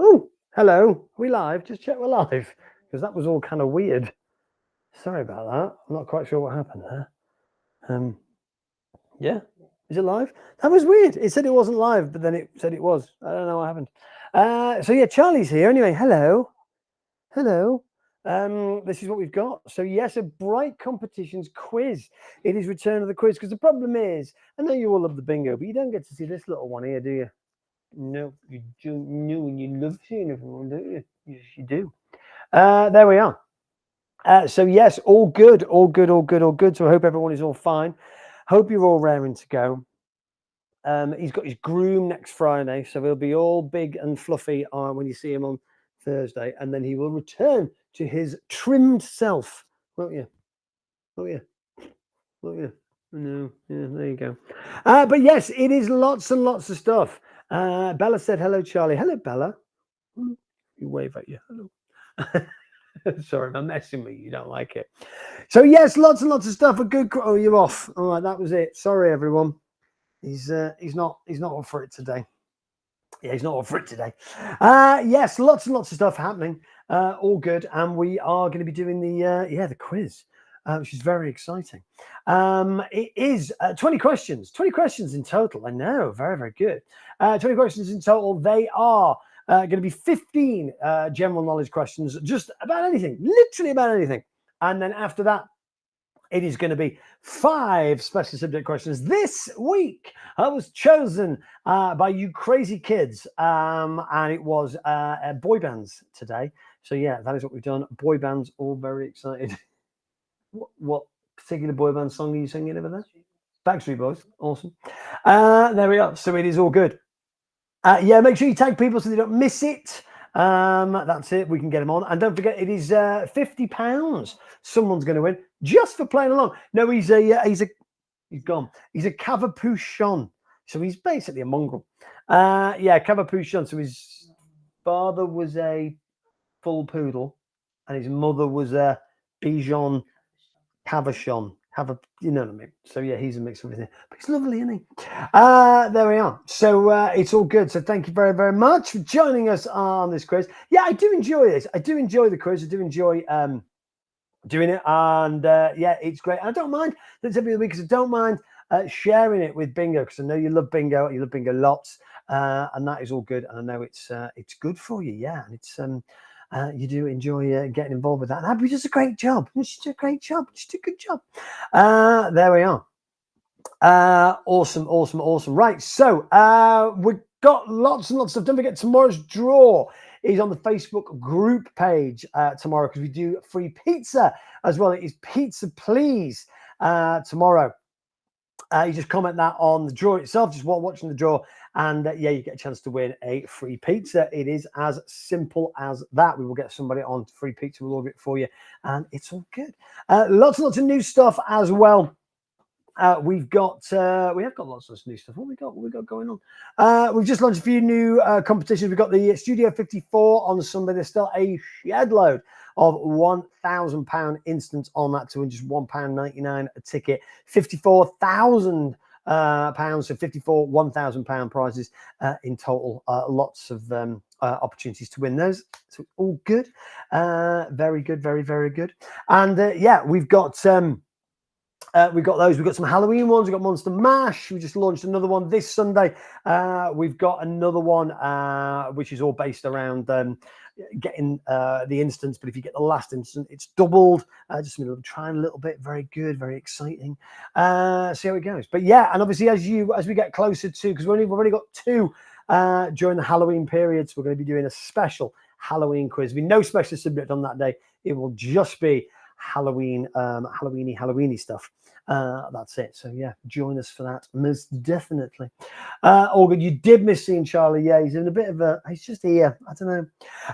Oh, hello. Are we live? Just check we're live because that was all kind of weird. Sorry about that. I'm not quite sure what happened there. Um, yeah, is it live? That was weird. It said it wasn't live, but then it said it was. I don't know what happened. So yeah, Charlie's here. Anyway, hello, hello. This is what we've got. So yes, a Bright Competitions quiz. It is return of the quiz because the problem is, I know you all love the bingo, but you don't get to see this little one here, do you? No, you don't know, and you love seeing everyone, don't you? Yes, you do. There we are. So yes, all good, all good, all good, all good. So I hope everyone is all fine. Hope you're all raring to go. He's got his groom next Friday, so he'll be all big and fluffy when you see him on Thursday, and then he will return to his trimmed self, won't you? Won't you? Won't you? No, yeah, there you go. But yes, it is lots and lots of stuff. Bella said hello, Charlie. Hello, Bella. You wave at you. Hello. Sorry, I'm messing with you. You don't like it. So yes, lots and lots of stuff. A good. Oh, you're off. All right, that was it. Sorry, everyone. He's not up for it today. Yeah, he's not up for it today. Yes, lots and lots of stuff happening. All good, and we are going to be doing the quiz, which is very exciting. It is 20 questions. 20 questions in total. I know, very very good. 20 questions in total. They are going to be 15 general knowledge questions, just about anything, literally about anything. And then after that, it is going to be 5 special subject questions. This week, I was chosen by you crazy kids, and it was boy bands today. So yeah, that is what we've done. Boy bands, all very excited. What particular boy band song are you singing over there? Backstreet Boys. Awesome. There we are. So it is all good. Yeah, make sure you tag people so they don't miss it. That's it. We can get them on. And don't forget, it is £50. Someone's going to win just for playing along. No, he's gone. He's a Cavapuchon. So he's basically a mongrel. Yeah, Cavapuchon. So his father was a full poodle and his mother was a Bichon Cavachon. You know what I mean? So yeah, he's a mix of everything. But he's lovely, isn't he? There we are. So it's all good. So thank you very, very much for joining us on this quiz. Yeah, I do enjoy this. I do enjoy the quiz. I do enjoy doing it, and yeah, it's great. I don't mind that every week because I don't mind sharing it with Bingo because I know you love Bingo. You love Bingo lots, and that is all good. And I know it's good for you. Yeah, and it's you do enjoy getting involved with that. And Abby does a great job. She did a great job. She did a good job. There we are. Awesome. Right, so we've got lots and lots of stuff. Don't forget tomorrow's draw is on the Facebook group page tomorrow because we do free pizza as well. It is Pizza Please tomorrow. You just comment that on the draw itself, just while watching the draw, and yeah, you get a chance to win a free pizza. It is as simple as that. We will get somebody on free pizza. We'll order it for you, and it's all good. Lots and lots of new stuff as well. We have got lots of new stuff. What we got going on? We've just launched a few new competitions. We've got the Studio 54 on Sunday. There's still a shed load of £1,000 instant on that to just £1.99 a ticket. £54,000 so 54 £1,000 prizes in total. Lots of opportunities to win those. So all good. Very good. Very, very good. And yeah, we've got those. We've got some Halloween ones. We've got Monster Mash. We just launched another one this Sunday. We've got another one which is all based around getting the instance. But if you get the last instant, it's doubled. Just trying a little bit. Very good. Very exciting. See how it goes. But yeah, and obviously as we get closer to, because we've already got 2 during the Halloween period, so we're going to be doing a special Halloween quiz. There'll be no special subject on that day. It will just be Halloween, Halloweeny stuff. That's it. So yeah, join us for that most definitely. All good. You did miss seeing Charlie. Yeah, he's in a bit of he's just here. I don't know.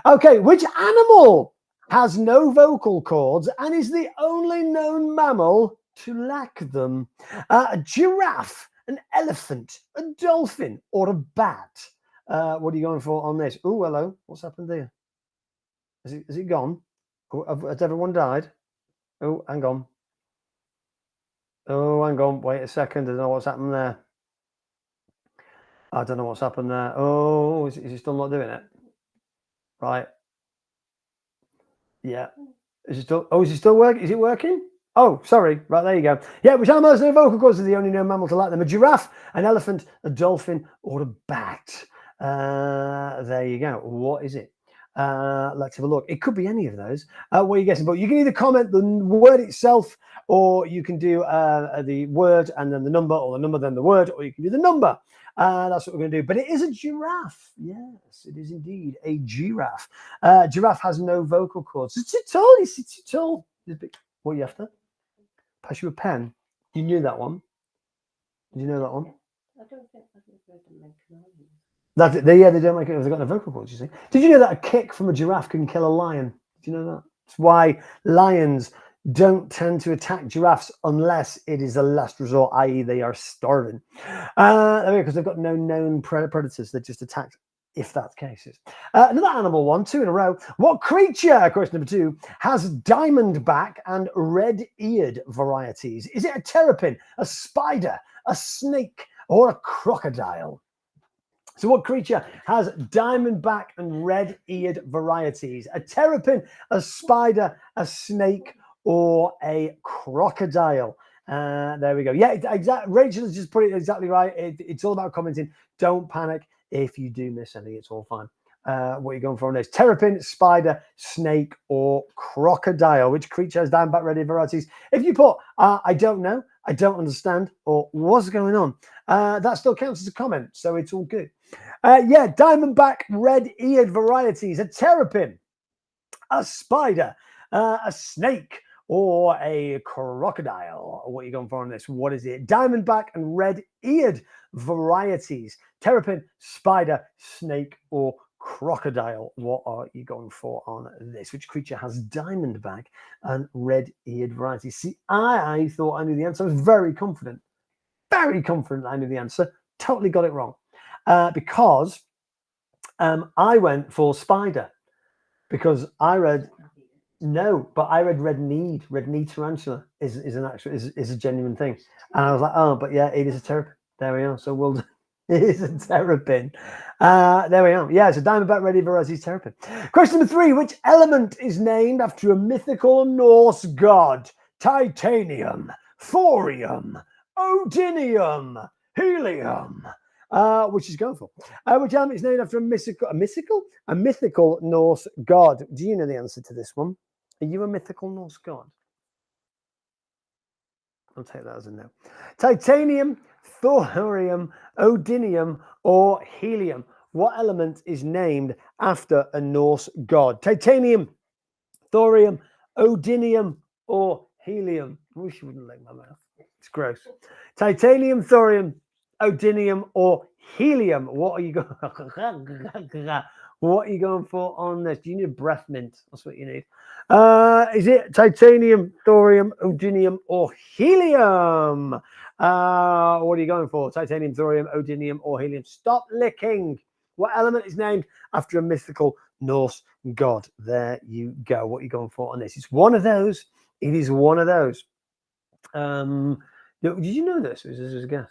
Okay, which animal has no vocal cords and is the only known mammal to lack them? A giraffe, an elephant, a dolphin, or a bat? What are you going for on this? Oh, hello. What's happened there? Is it gone? Has everyone died? Oh, hang on. Oh, hang on. Wait a second. I don't know what's happened there. I don't know what's happened there. Oh, is it still not doing it? Right. Yeah. Is it still? Oh, is it still working? Is it working? Oh, sorry. Right, there you go. Yeah, which animal has no vocal cords is the only known mammal to lack them? A giraffe, an elephant, a dolphin, or a bat? There you go. What is it? Let's have a look. It could be any of those. What are you guessing? But you can either comment the word itself, or you can do the word and then the number, or the number then the word, or you can do the number. That's what we're going to do. But it is a giraffe. Yes, it is indeed a giraffe. Giraffe has no vocal cords. It's too tall. It's too tall. What are you after? Pass you a pen. You knew that one. Did you know that one? I don't think I've ever heard them make noise. They don't make it. They've got no vocal cords. You see? Did you know that a kick from a giraffe can kill a lion? Did you know that? It's why lions don't tend to attack giraffes unless it is a last resort, i.e., they are starving. Because they've got no known predators. They just attack if that's the case. Another animal one, 2 in a row. What creature, question number 2, has diamondback and red-eared varieties? Is it a terrapin, a spider, a snake, or a crocodile? So what creature has diamondback and red-eared varieties? A terrapin, a spider, a snake, or a crocodile? There we go. Yeah, exactly. Rachel has just put it exactly right. It's all about commenting. Don't panic if you do miss anything. It's all fine. What are you going for on this? Terrapin, spider, snake, or crocodile? Which creature has diamondback red-eared varieties? If you put, I don't know, I don't understand, or what's going on, that still counts as a comment. So it's all good. Yeah, diamondback red-eared varieties. A terrapin, a spider, a snake, or a crocodile? What are you going for on this? What is it? Diamondback and red-eared varieties. Terrapin, spider, snake, or crocodile? What are you going for on this? Which creature has diamondback and red-eared varieties? See, I thought I knew the answer. I was very confident I knew the answer. Totally got it wrong. Because I went for spider, because I read red-kneed tarantula is a genuine thing, and I was like, oh, but yeah, it is a terrapin. There we are. So we'll it is a terrapin. There we are. Yeah, it's a diamondback red-eared varieties terrapin. Question number 3: which element is named after a mythical Norse god? Titanium, thorium, odinium, helium. Which is going for? Which element is named after a mythical Norse god? Do you know the answer to this one? Are you a mythical Norse god? I'll take that as a no. Titanium, thorium, odinium, or helium. What element is named after a Norse god? Titanium, thorium, odinium, or helium? I wish you wouldn't lick my mouth. It's gross. Titanium, thorium, odinium, or helium? What are you going? What are you going for on this? Do you need a breath mint? That's what you need. Is it titanium, thorium, odinium, or helium? What are you going for? Titanium, thorium, odinium, or helium? Stop licking. What element is named after a mythical Norse god? There you go. What are you going for on this? It's one of those. It is one of those. Did you know this? Or is this a guess?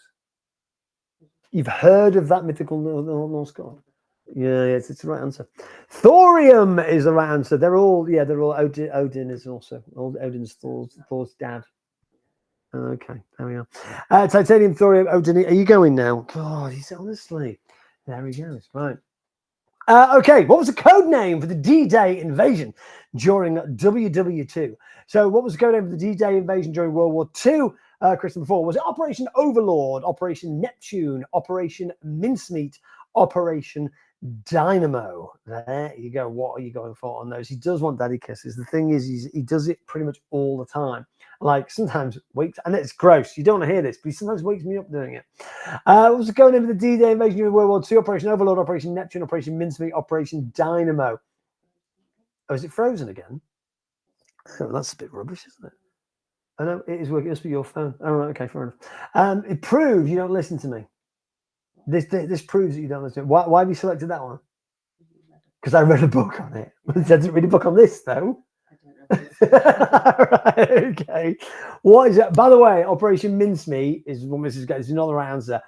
You've heard of that mythical Norse god? Yeah, it's the right answer. Thorium is the right answer. They're all Odin is also Odin's Thor's dad. Okay, there we are. Titanium, thorium, Odin. Are you going now? God, he's honestly. There he goes. Right. Okay, what was the code name for the D-Day invasion during WW2? So what was the code name for the D-Day invasion during World War II? Question before, was it Operation Overlord, Operation Neptune, Operation Mincemeat, Operation Dynamo? There you go. What are you going for on those? He does want daddy kisses. The thing is, he does it pretty much all the time. Like sometimes wakes, and it's gross. You don't want to hear this, but he sometimes wakes me up doing it. What was the code name for the D-Day invasion during World War II? Operation Overlord, Operation Neptune, Operation Mincemeat, Operation Dynamo. Oh, is it frozen again? Oh, that's a bit rubbish, isn't it? I know it is working. It must be your phone. Oh, right, okay, fair enough. It proves you don't listen to me. This proves that you don't listen. Why have you selected that one? Because I read a book on it. I didn't read a book on this though. Right, okay. What is it? By the way, Operation Mincemeat is what Mrs. Gates. Another answer.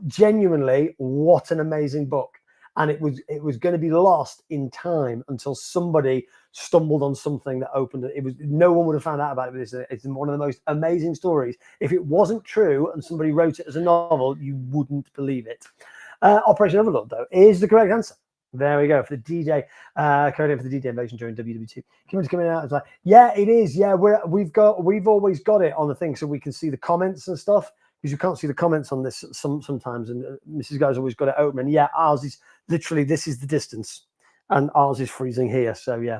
Genuinely, what an amazing book. and it was going to be lost in time until somebody stumbled on something that opened it. It was no one would have found out about it. It's one of the most amazing stories. If it wasn't true and somebody wrote it as a novel, you wouldn't believe it. Operation Overlord, though, is the correct answer. There we go for the D-Day, coding for the D-Day invasion during WW2. Kim's coming out. It's like, yeah, it is. Yeah, we've always got it on the thing so we can see the comments and stuff, because you can't see the comments on this sometimes. And Mrs. Guy's always got it open. And yeah, ours is literally, this is the distance, and ours is freezing here. So yeah.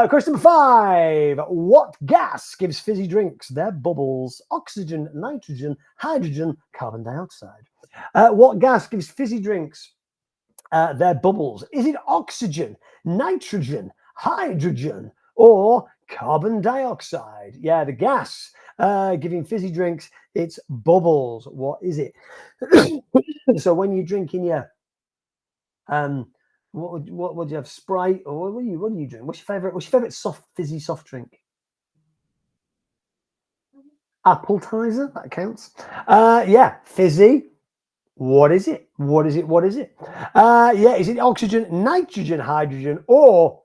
Question number 5. What gas gives fizzy drinks their bubbles? Oxygen, nitrogen, hydrogen, carbon dioxide. What gas gives fizzy drinks their bubbles? Is it oxygen, nitrogen, hydrogen, or carbon dioxide? Yeah, the gas giving fizzy drinks its bubbles. What is it? So when you're drinking your what would you have? Sprite, or what are you drinking? What's your favorite fizzy soft drink? Appletiser, that counts. Yeah, fizzy. What is it? What is it? What is it? Yeah, is it oxygen, nitrogen, hydrogen, or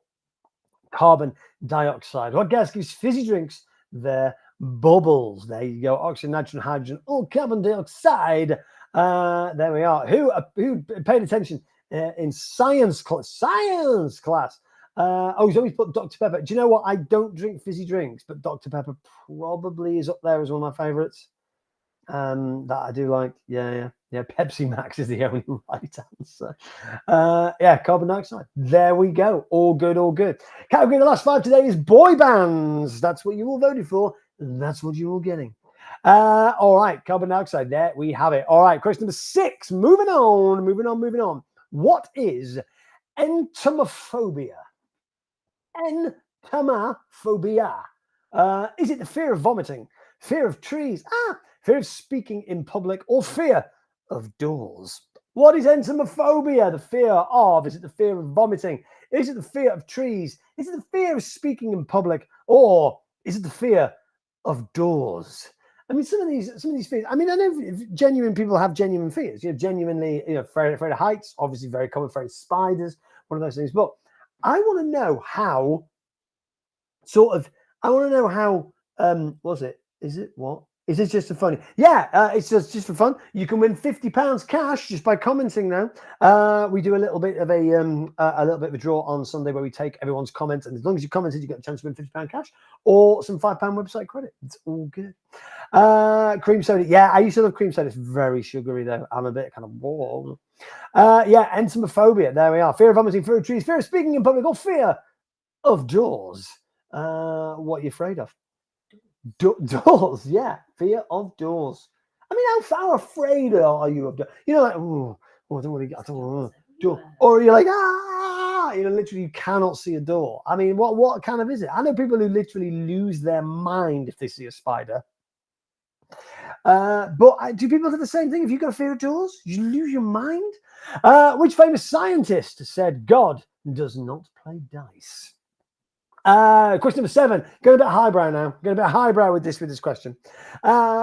carbon dioxide? What gas gives fizzy drinks their bubbles? There you go. Oxygen, nitrogen, hydrogen, or carbon dioxide. There we are. Who paid attention in science class? Oh, he's always put Dr. Pepper. Do you know what? I don't drink fizzy drinks, but Dr. Pepper probably is up there as one of my favorites. That I do like. Yeah. Pepsi Max is the only right answer. Yeah, carbon dioxide. There we go. All good. Category the last 5 today is boy bands. That's what you all voted for. That's what you're all getting. All right, carbon dioxide. There we have it. All right, question number 6. Moving on. What is entomophobia? Entomophobia. Is it the fear of vomiting, fear of trees, fear of speaking in public, or fear of doors? What is entomophobia? The fear of? Is it the fear of vomiting? Is it the fear of trees? Is it the fear of speaking in public, or is it the fear of doors? I mean, some of these fears. I mean, I know genuine people have genuine fears. Genuinely, afraid of heights. Obviously, very common. Afraid of spiders. One of those things. But I want to know how. I want to know how. Was it? Is it what? Is this just for fun? Yeah, it's just for fun. You can win £50 cash just by commenting now. We do a little bit of a draw on Sunday where we take everyone's comments, and as long as you commented, you get a chance to win £50 cash or some £5 website credit. It's all good. Cream soda. Yeah, I used to love cream soda. It's very sugary though. I'm a bit kind of warm. Yeah, entomophobia. There we are. Fear of vomiting, fear of trees, fear of speaking in public, or fear of doors. What are you afraid of? Doors, yeah, fear of doors. I mean, how afraid are you of doors? Like, I don't want to door. Or you're like, literally you cannot see a door. I mean, what kind of is it? I know people who literally lose their mind if they see a spider. But do people do the same thing? If you've got a fear of doors, you lose your mind? Which famous scientist said God does not play dice? Question number 7. Going a bit highbrow now. Going a bit highbrow with this question.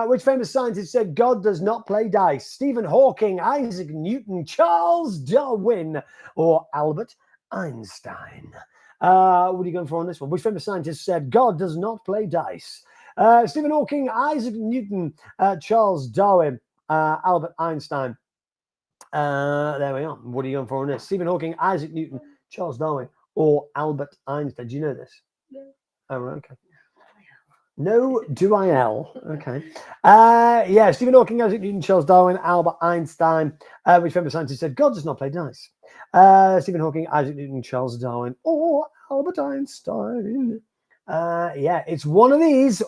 Which famous scientist said God does not play dice? Stephen Hawking, Isaac Newton, Charles Darwin, or Albert Einstein? What are you going for on this one? Which famous scientist said God does not play dice? Stephen Hawking, Isaac Newton, Charles Darwin, Albert Einstein. There we are. What are you going for on this? Stephen Hawking, Isaac Newton, Charles Darwin, or Albert Einstein? Do you know this? No. Oh, okay. No, do I L? Okay. Yeah, Stephen Hawking, Isaac Newton, Charles Darwin, Albert Einstein. Which famous scientist said God does not play dice? Stephen Hawking, Isaac Newton, Charles Darwin, or Albert Einstein. Yeah, it's one of these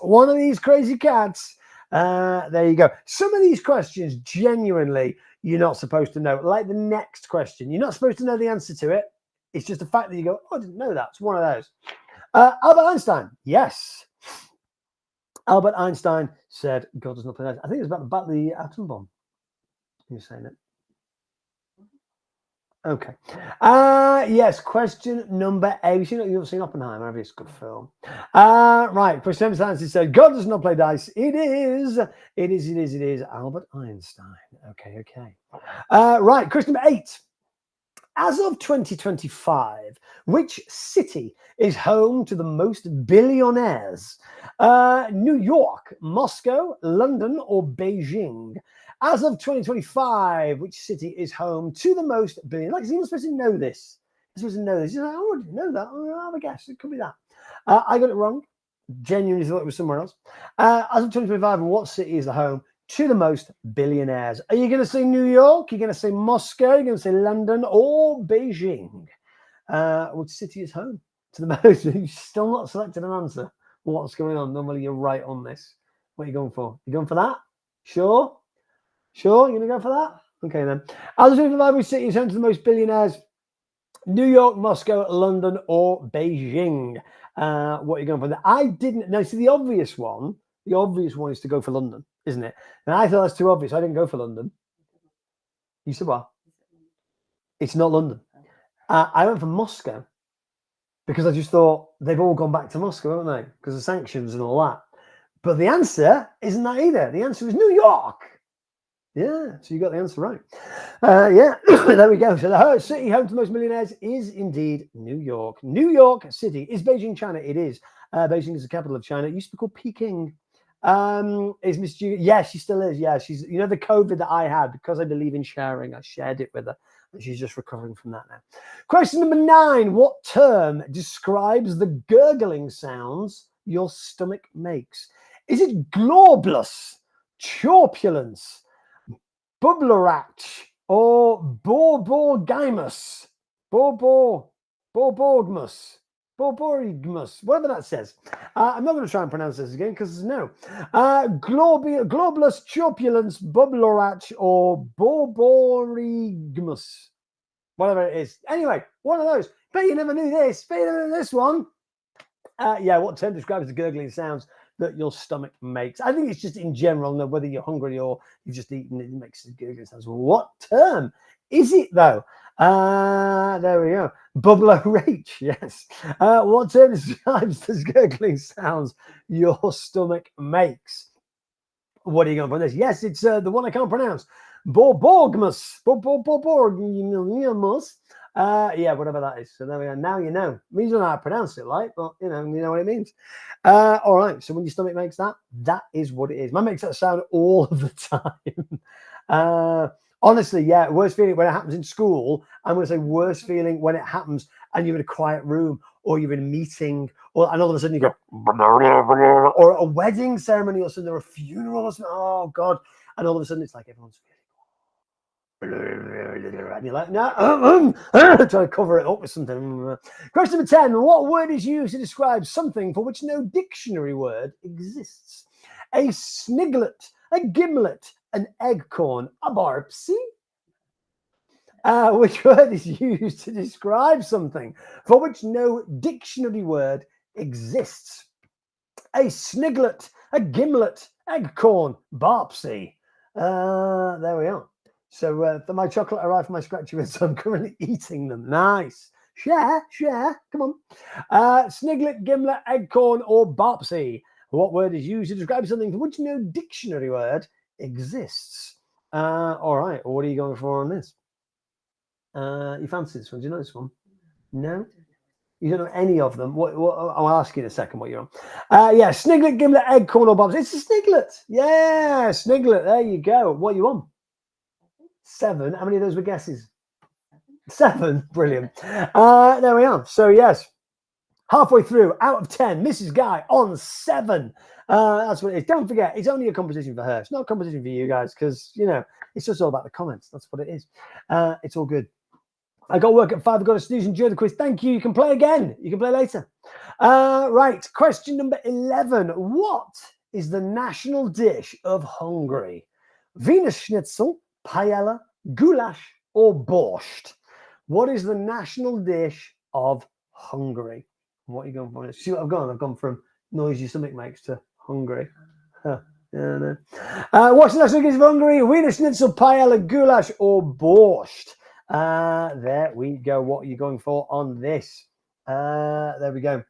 crazy cats. There you go. Some of these questions, genuinely, you're not supposed to know. Like the next question, you're not supposed to know the answer to it. It's just the fact that you go, I didn't know that. It's one of those. Albert Einstein, yes. Albert Einstein said God does not play dice. I think it was about the atom bomb. You're saying it. Okay. Yes, question number 8. You've seen Oppenheimer, have you? It's a good film. Right. Question number 9 said God does not play dice. It is Albert Einstein. Okay. Right. Question number 8. As of 2025, which city is home to the most billionaires? New York, Moscow, London, or Beijing? As of 2025, which city is home to the most billionaires? Like, you're not supposed to know this. You're supposed to know this. You're like, I already know that. I'll have a guess. It could be that. I got it wrong. Genuinely thought it was somewhere else. As of 2025, what city is the home to the most billionaires? Are you going to say New York? You're going to say Moscow? You're going to say London or Beijing? Which city is home to the most? You've still not selected an answer. What's going on? Normally you're right on this. What are you going for? You going for that? Sure? Sure? You're going to go for that? Okay then. As of 2025, which city is home to the most billionaires? New York, Moscow, London, or Beijing? What are you going for? I didn't know. See, the obvious one is to go for London, isn't it? And I thought that's too obvious. I didn't go for London. You said what? It's not London. I went for Moscow because I just thought they've all gone back to Moscow, haven't they? Because of sanctions and all that. But the answer isn't that either. The answer is New York. Yeah, so you got the answer right. Yeah, there we go. So the city home to the most millionaires is indeed New York. New York City. Is Beijing China? It is. Beijing is the capital of China. It used to be called Peking. Is Miss Judy? Yeah, she still is. Yeah, she's, you know, the COVID that I had, because I believe in sharing, I shared it with her. And she's just recovering from that now. Question number 9. What term describes the gurgling sounds your stomach makes? Is it globulus, chorpulence, bubblerach, or borborygmus? Borborygmus, whatever that says. I'm not going to try and pronounce this again because no. Globulus, chorpulence, bubblerach, or borborygmus. Whatever it is. Anyway, one of those. Bet you never knew this. Bet you never knew this one. Yeah, what term describes the gurgling sounds that your stomach makes? I think it's just in general, no, whether you're hungry or you've just eaten, it makes the gurgling sounds. What term is it though? There we go. Bubblerach, yes. What term describes the gurgling sounds your stomach makes? What are you going for this? Yes, it's the one I can't pronounce. Borborygmus. Borborygmus. Yeah, whatever that is. So there we go. Now you know. It means you don't know how to pronounce it, like, but you know what it means. All right. So when your stomach makes that, that is what it is. Mine makes that sound all of the time. Honestly, yeah, worst feeling when it happens in school. I'm going to say worst feeling when it happens and you're in a quiet room or you're in a meeting, and all of a sudden you go, or a wedding ceremony, or something, or a funeral, or something. Oh God! And all of a sudden it's like everyone's and you're like, no, trying to cover it up with something. Question number 10. What word is used to describe something for which no dictionary word exists? A sniglet, a gimlet, an eggcorn, a barpsy? Which word is used to describe something for which no dictionary word exists? A sniglet, a gimlet, eggcorn, barpsy. There we are. So for my chocolate arrived from my scratchy wrist, so I'm currently eating them. Nice. Share. Come on. Sniglet, gimlet, eggcorn, or barpsy. What word is used to describe something for which no dictionary word exists? All right. What are you going for on this? You fancy this one? Do you know this one? No? You don't know any of them. What I'll ask you in a second what you're on. Yeah, sniglet, gimlet, eggcorn, or barpsy. It's a sniglet. Yeah, sniglet. There you go. What are you on? 7. How many of those were guesses? 7. Brilliant. There we are. So yes, halfway through out of 10, Mrs. Guy on 7. That's what it is. Don't forget, it's only a competition for her. It's not a competition for you guys because, you know, it's just all about the comments. That's what it is. It's all good. I got work at 5. I've got a snooze. Enjoy the quiz. Thank you. You can play again. You can play later. Right. Question number 11. What is the national dish of Hungary? Wiener Schnitzel, paella, goulash, or borscht? What is the national dish of Hungary? What are you going for? See what I've gone? I've gone from noise your stomach makes to Hungary. Huh. Yeah, no. What's the national dish of Hungary? Wiener Schnitzel, paella, goulash, or borscht? There we go. What are you going for on this? There we go.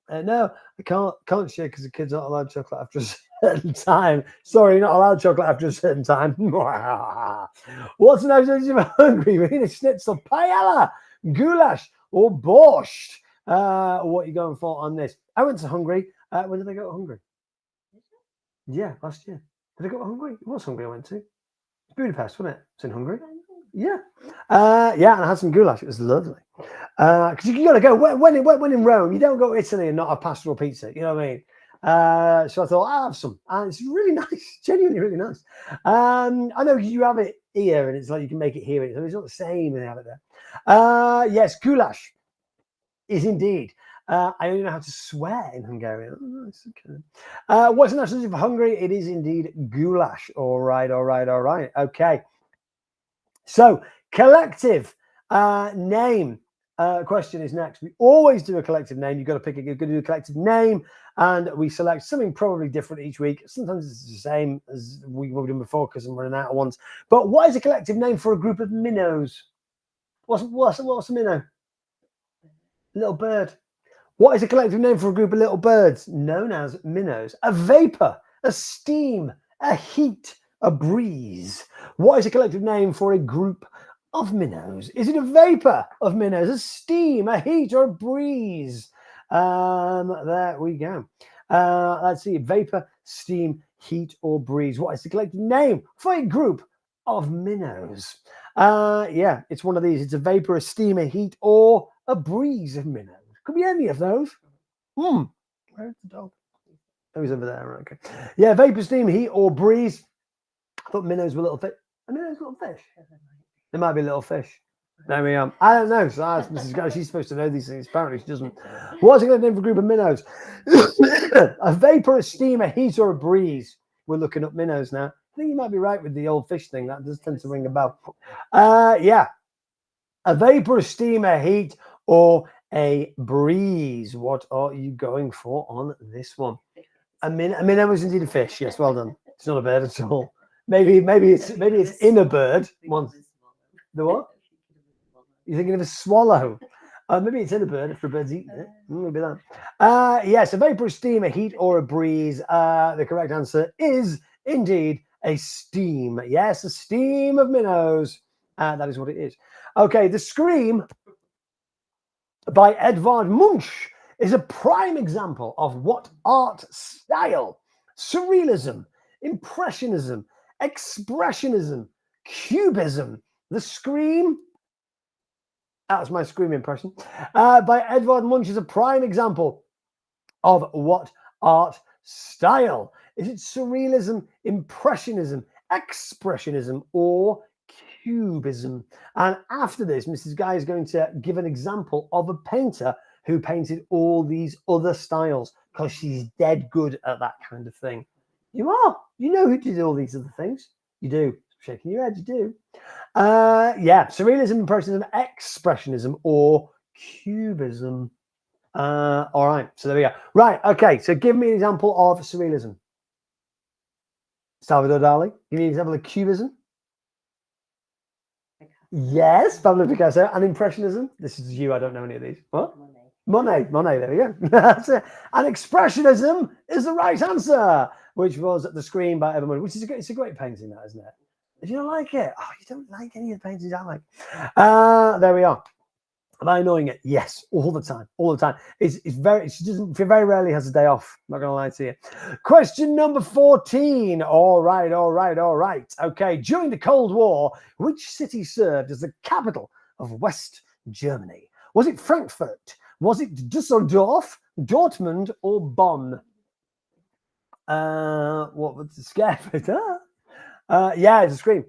No, I can't share because the kids aren't allowed chocolate after us. certain time. Sorry, not allowed chocolate after a certain time. What's the next dish of Hungary? We need a schnitzel, paella, goulash, or borscht. What are you going for on this? I went to Hungary. When did I go to Hungary? Yeah, last year. Did I go to Hungary? It was Hungary I went to. It's Budapest, wasn't it? It's in Hungary. Yeah. Yeah, and I had some goulash. It was lovely. Because you got to go when in Rome. You don't go to Italy and not have pastoral pizza. You know what I mean? So I thought I'll have some, and it's really nice, genuinely really nice. I know you have it here, and it's like you can make it here. It's not the same when they have it there. Yes, goulash is indeed. I only know how to swear in Hungarian. Oh, nice, okay. What's the national dish of Hungary? It is indeed goulash. All right. Okay. So collective name. Question is next. We always do a collective name. You've got to pick a good a collective name, and we select something probably different each week. Sometimes it's the same as we've done before because I'm running out of ones. But what is a collective name for a group of minnows? What's a minnow? Little bird. What is a collective name for a group of little birds known as minnows? A vapor, a steam, a heat, a breeze. What is a collective name for a group of minnows? Is it a vapor of minnows, a steam, a heat, or a breeze? There we go. Let's see, vapor, steam, heat, or breeze. What is the collective name for a group of minnows? Yeah, it's one of these. It's a vapor, a steam, a heat, or a breeze of minnows. Could be any of those. Where's the dog? Oh, he's over there. Okay. Yeah, vapor, steam, heat, or breeze. I thought minnows were little fish. Are minnows little fish? They might be little fish. There we are. I don't know. So I asked Mrs. Guy. She's supposed to know these things. Apparently, she doesn't. What's a good name for a group of minnows? A vapor, a steam, a heat, or a breeze. We're looking up minnows now. I think you might be right with the old fish thing. That does tend to ring a bell. Yeah. A vapor, a steam, a heat, or a breeze. What are you going for on this one? A minnow was indeed a fish. Yes, well done. It's not a bird at all. Maybe it's in a bird. The what? You're thinking of a swallow? Maybe it's in a bird if the bird's eating it. Maybe that. Yes, a vapor, a steam, a heat, or a breeze. The correct answer is indeed a steam. Yes, a steam of minnows. That is what it is. Okay, The Scream by Edvard Munch is a prime example of what art style? Surrealism, Impressionism, Expressionism, Cubism. The Scream, that's my Scream impression, by Edvard Munch is a prime example of what art style? Is it Surrealism, Impressionism, Expressionism, or Cubism? And after this, Mrs. Guy is going to give an example of a painter who painted all these other styles because she's dead good at that kind of thing. You are. You know who did all these other things. You do. Shaking your head, you do. Yeah, Surrealism, Impressionism, Expressionism, or Cubism. All right, so there we go. Right, okay, so give me an example of Surrealism. Salvador Dali. Give me an example of Cubism. Yes, Pablo Picasso. And Impressionism. This is you. I don't know any of these. What? Monet. There we go. That's it. And Expressionism is the right answer, which was The Scream by Edvard Munch, which is it's a great painting, that, isn't it? If you don't like it, you don't like any of the paintings I like. There we are. Am I annoying it? Yes, all the time. She very rarely has a day off. I'm not going to lie to you. Question number 14. All right. Okay. During the Cold War, which city served as the capital of West Germany? Was it Frankfurt? Was it Dusseldorf, Dortmund, or Bonn? What was the Scared? Yeah, it's a Scream.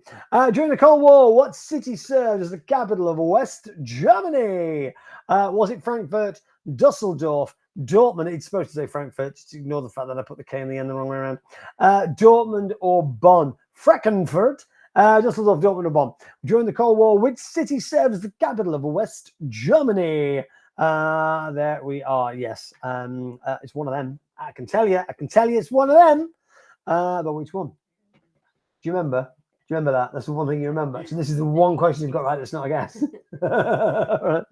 During the Cold War, what city served as the capital of West Germany? Was it Frankfurt, Dusseldorf, Dortmund? It's supposed to say Frankfurt. Just ignore the fact that I put the K in the end the wrong way around. Dortmund or Bonn? Frankfurt, Dusseldorf, Dortmund or Bonn? During the Cold War, which city served as the capital of West Germany? There we are. Yes, it's one of them. I can tell you it's one of them. But which one? Do you remember? that? That's the one thing you remember. So this is the one question you've got right. That's not a guess. Right.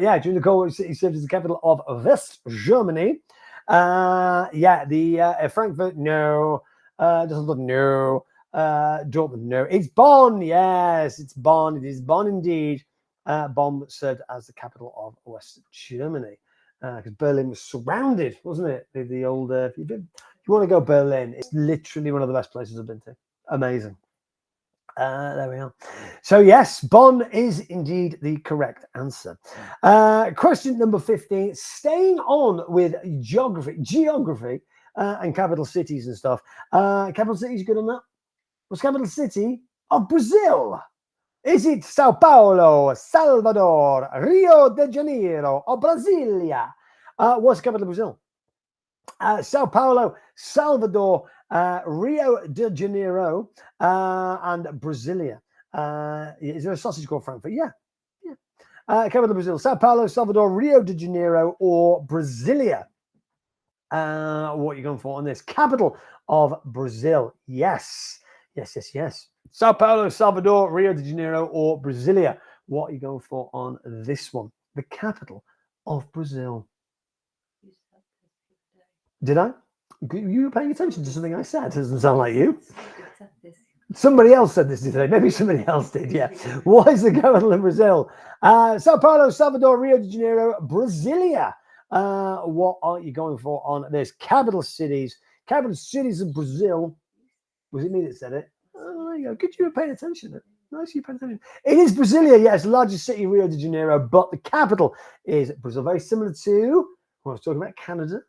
Yeah, during the Cold War, it served as the capital of West Germany. Yeah, the Frankfurt, no. Düsseldorf, no. Dortmund, no. It's Bonn. Yes, it's Bonn. It is Bonn indeed. Bonn served as the capital of West Germany because Berlin was surrounded, wasn't it? The old. If you want to go Berlin, it's literally one of the best places I've been to. Amazing. There we are. So yes, Bonn is indeed the correct answer. Question number 15. Staying on with geography, and capital cities and stuff. Capital cities, good on that? What's capital city of Brazil? Is it Sao Paulo, Salvador, Rio de Janeiro, or Brasilia? What's the capital of Brazil? Sao Paulo, Salvador, Rio de Janeiro, and Brasilia. Is there a sausage called Frankfurt? Yeah. Capital of Brazil, Sao Paulo, Salvador, Rio de Janeiro, or Brasilia. What are you going for on this? Capital of Brazil. Yes. Sao Paulo, Salvador, Rio de Janeiro, or Brasilia. What are you going for on this one? The capital of Brazil. Did I? You were paying attention to something I said. Doesn't sound like you. Somebody else said this today. Maybe somebody else did. Yeah. What is the capital of Brazil? Sao Paulo, Salvador, Rio de Janeiro, Brasilia. What are you going for on this? Capital cities of Brazil. Was it me that said it? Oh, there you go. Good, you were paying attention. Nice, you paying attention. It is Brasilia. Yes, largest city, Rio de Janeiro, but the capital is Brazil. Very similar to what I was talking about, Canada.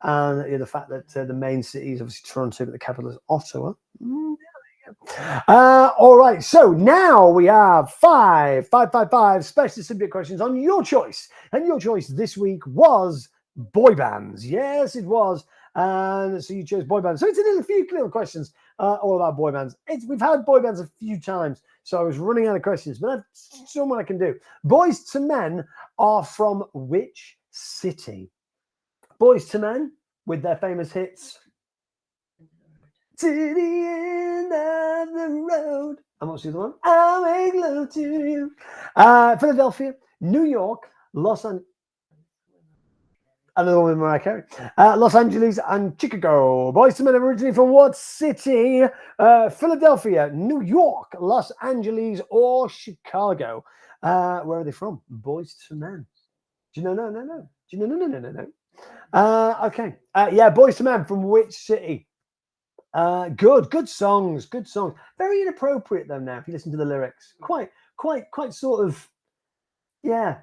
And the fact that the main city is obviously Toronto, but the capital is Ottawa. All right, so now we have five special subject questions on your choice. And your choice this week was boy bands. Yes, it was. And so you chose boy bands. So it's a few little questions all about boy bands. We've had boy bands a few times, so I was running out of questions, but I've shown what I can do. Boyz II Men are from which city? Boyz II Men with their famous hits. To the end of the road. And what's the other one? I'll make love to you. Philadelphia, New York, Los Angeles. Another one with Mariah Carey. Los Angeles and Chicago. Boyz II Men originally from what city? Philadelphia, New York, Los Angeles, or Chicago. Where are they from? Boyz II Men. Do you know? No. Do you know? No. Okay. Yeah, Boyz II Men from which city? Good songs. Very inappropriate though now if you listen to the lyrics. Quite sort of, yeah,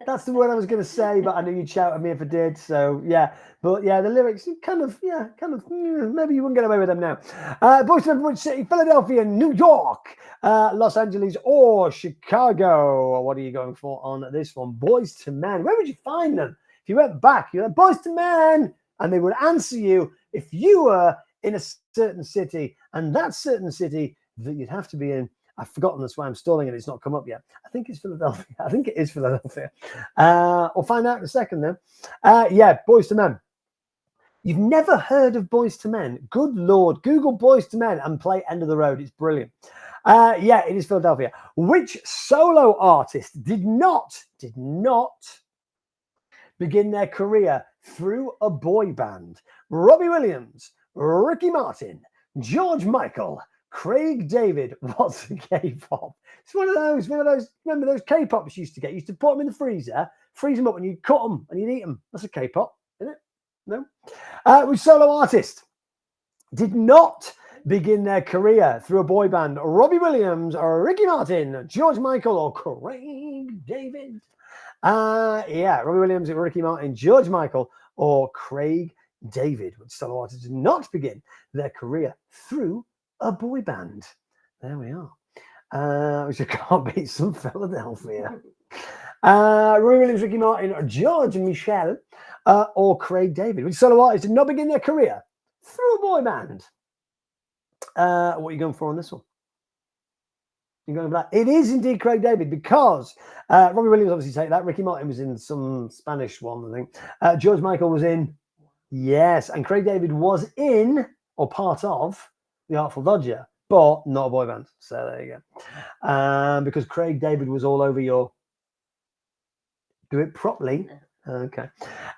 that's the word I was going to say, but I knew you'd shout at me if I did, so yeah. But yeah, the lyrics kind of maybe you wouldn't get away with them now. Boyz II Men from which city? Philadelphia, New York, Los Angeles, or Chicago. What are you going for on this one? Boyz II Men. Where would you find them? If you went back, you're like, Boyz II Men, and they would answer you if you were in a certain city, and that certain city that you'd have to be in. I've forgotten, that's why I'm stalling and it's not come up yet. I think it's Philadelphia. I think it is Philadelphia. We'll find out in a second then. Yeah, Boyz II Men. You've never heard of Boyz II Men? Good Lord. Google Boyz II Men and play End of the Road. It's brilliant. Yeah, it is Philadelphia. Which solo artist did not begin their career through a boy band? Robbie Williams, Ricky Martin, George Michael, Craig David. What's the K-pop? It's one of those. Remember those K-pops used to get? You used to put them in the freezer, freeze them up, and you'd cut them and you'd eat them. That's a K-pop, isn't it? No. Which solo artist did not begin their career through a boy band? Robbie Williams, or Ricky Martin, George Michael, or Craig David? Yeah, Robbie Williams, Ricky Martin, George Michael, or Craig David. Which solo artist did not begin their career through a boy band? There we are. Which I can't beat some Philadelphia. Robbie Williams, Ricky Martin, George Michael, or Craig David. Which solo artist did not begin their career through a boy band? What are you going for on this one? You're going for that? It is indeed Craig David, because Robbie Williams obviously take that. Ricky Martin was in some Spanish one, I think. George Michael was in, yes, and Craig David was in, or part of, The Artful Dodger, but not a boy band. So there you go. Because Craig David was all over your, do it properly, Okay.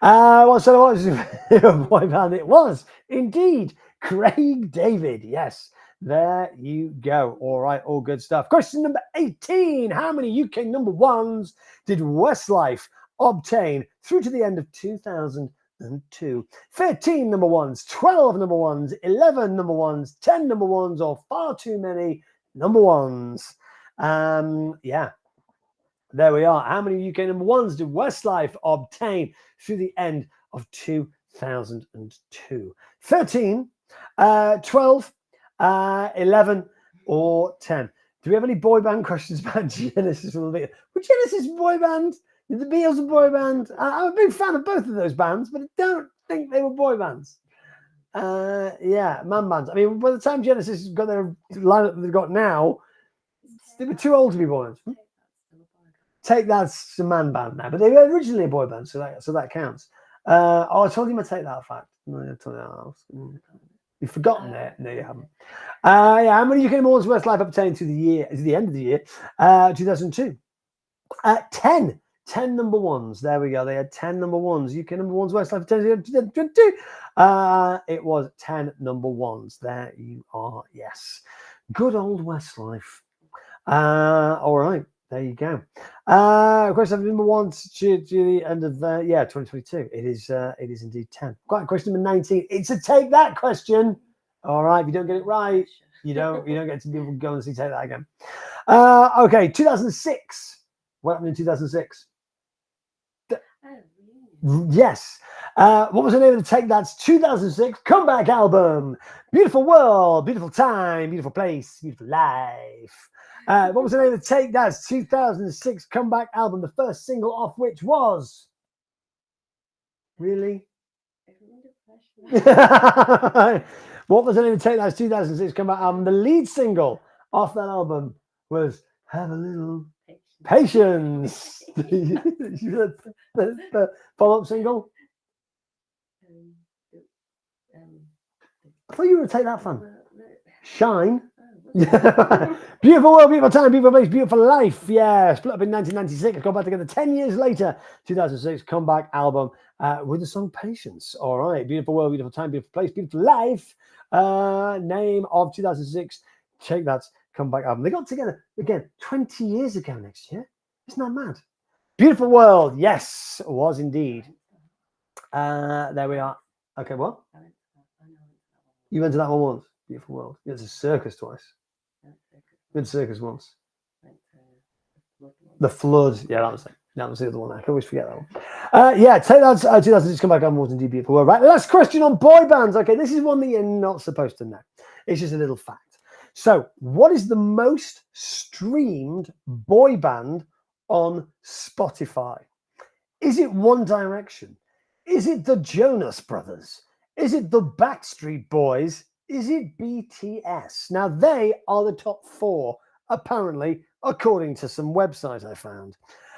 So what was your boy band? It was indeed Craig David. Yes. There you go. All right. All good stuff. Question number 18. How many UK number ones did Westlife obtain through to the end of 2002? 13 number ones, 12 number ones, 11 number ones, 10 number ones, or far too many number ones? Yeah. There we are. How many UK number ones did Westlife obtain through the end of 2002? 13, 12, 11, or 10? Do we have any boy band questions about Genesis? Well, Genesis boy band? Did the Beatles a boy band? I'm a big fan of both of those bands, but I don't think they were boy bands. Yeah, man bands. I mean, by the time Genesis got their lineup that they've got now, they were too old to be boy bands. Take That's a man band now, but they were originally a boy band, so that counts. I told you my Take That fact. No, I told you that else. You've forgotten it. No, you haven't. Yeah, how many UK awards Westlife obtained to the end of the year, 2002? 10. 10 number ones. There we go. They had 10 number ones. UK number ones Westlife obtained 2022. It was 10 number ones. There you are. Yes. Good old Westlife. All right. There you go. Question number 1 to the end of 2022. It is indeed 10. Quite question number 19. It's a Take That question. All right. If you don't get it right, you don't get to be able to go and see Take That again. Okay. 2006. What happened in 2006? Yes. What was the name of the Take That's 2006 comeback album? Beautiful World, Beautiful Time, Beautiful Place, Beautiful Life. What was the name of the Take That's 2006 comeback album? The first single off which was? Really? What was the name of the Take That's 2006 comeback album? The lead single off that album was Have a Little Patience. The follow-up single? I thought you were a Take That fan. Shine. Beautiful World, Beautiful Time, Beautiful Place, Beautiful Life. Yeah, split up in 1996. Got back together 10 years later. 2006 comeback album with the song Patience. All right. Beautiful World, Beautiful Time, Beautiful Place, Beautiful Life. Name of 2006 Take That's comeback album. They got together again 20 years ago next year. Isn't that mad? Beautiful World. Yes, it was indeed. There we are. Okay, what? You went to that one once. Beautiful World. You went to Circus twice. You went to Circus once. The Flood. Yeah, that was the other one. I can always forget that one. Yeah, Take That 2006 comeback album was indeed Beautiful World. Right, last question on boy bands. Okay, this is one that you're not supposed to know. It's just a little fact. So, what is the most streamed boy band on Spotify? Is it One Direction? Is it the Jonas Brothers? Is it the Backstreet Boys? Is it BTS? Now, they are the top 4, apparently, according to some website I found.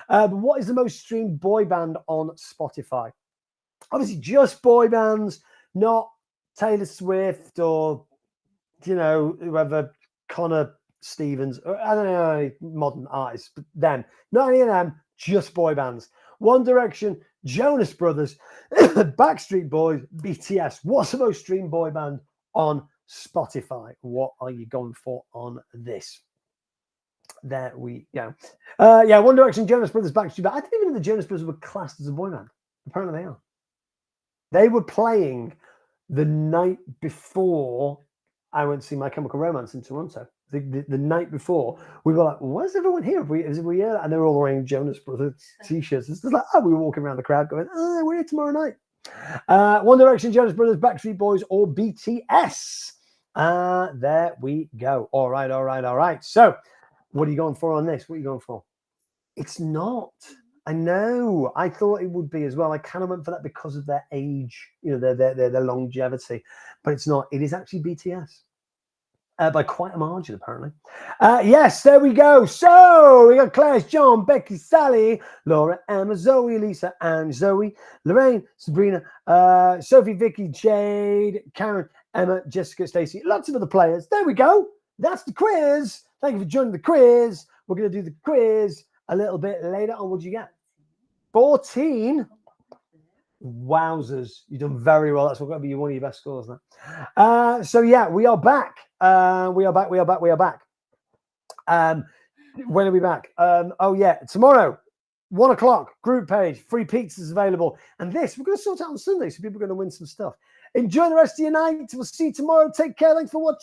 But what is the most streamed boy band on Spotify? Obviously, just boy bands, not Taylor Swift or, whoever, Connor Stevens, or I don't know, any modern artists, but them. Not any of them, just boy bands. One Direction, Jonas Brothers, Backstreet Boys, BTS. What's the most streamed boy band on Spotify? What are you going for on this? There we go. Yeah, One Direction, Jonas Brothers, Backstreet Boys. I didn't even know the Jonas Brothers were classed as a boy band. Apparently they are. They were playing the night before I went to see My Chemical Romance in Toronto. The night before, we were like, where's everyone here? Is we here? And they were all wearing Jonas Brothers t-shirts. It's just like, we were walking around the crowd going, we're here tomorrow night. One Direction, Jonas Brothers, Backstreet Boys, or BTS. There we go. All right. So, what are you going for on this? What are you going for? It's not. I know. I thought it would be as well. I kind of went for that because of their age, their longevity. But it's not. It is actually BTS. By quite a margin, apparently. Yes, there we go. So we got Claire, John, Becky, Sally, Laura, Emma, Zoe, Lisa, and Zoe, Lorraine, Sabrina, Sophie, Vicky, Jade, Karen, Emma, Jessica, Stacey, lots of other players. There we go. That's the quiz. Thank you for joining the quiz. We're going to do the quiz a little bit later on. What did you get? 14. Wowzers. You've done very well. That's going to be one of your best scores now. So, yeah, we are back. We are back. When are we back? Oh, yeah, tomorrow, 1 o'clock, group page, free pizzas available. And this, we're going to sort out on Sunday, so people are going to win some stuff. Enjoy the rest of your night. We'll see you tomorrow. Take care. Thanks for watching.